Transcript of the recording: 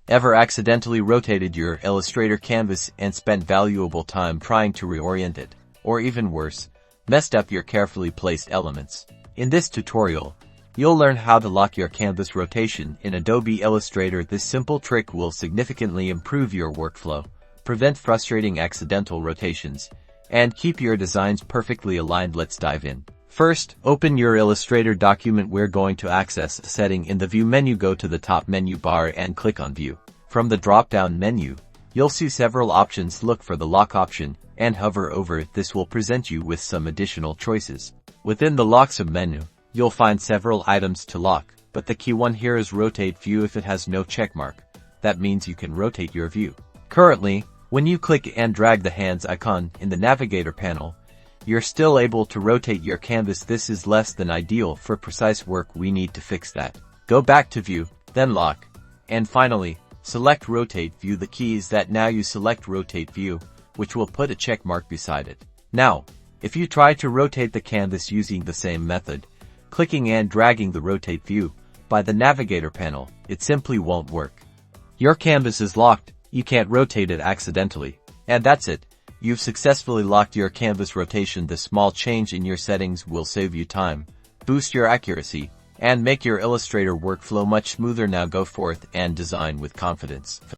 Ever accidentally rotated your Illustrator canvas and spent valuable time trying to reorient it? Or even worse, messed up your carefully placed elements? In this tutorial, you'll learn how to lock your canvas rotation in Adobe Illustrator. This simple trick will significantly improve your workflow, prevent frustrating accidental rotations, and keep your designs perfectly aligned. Let's dive in. First, open your Illustrator document. We're going to access a setting in the View menu. Go to the top menu bar and click on View. From the drop-down menu, you'll see several options. Look for the Lock option and hover over it. This will present you with some additional choices. Within the Lock sub-menu, you'll find several items to lock, but the key one here is Rotate View. If it has no checkmark, that means you can rotate your view. Currently, when you click and drag the hands icon in the navigator panel, you're still able to rotate your canvas. This is less than ideal for precise work. We need to fix that. Go back to View, then Lock, and finally, select Rotate View. The key is that now you select Rotate View, which will put a check mark beside it. Now, if you try to rotate the canvas using the same method, clicking and dragging the Rotate View by the navigator panel, it simply won't work. Your canvas is locked, you can't rotate it accidentally. And that's it. You've successfully locked your canvas rotation. This small change in your settings will save you time, boost your accuracy, and make your Illustrator workflow much smoother. Now go forth and design with confidence.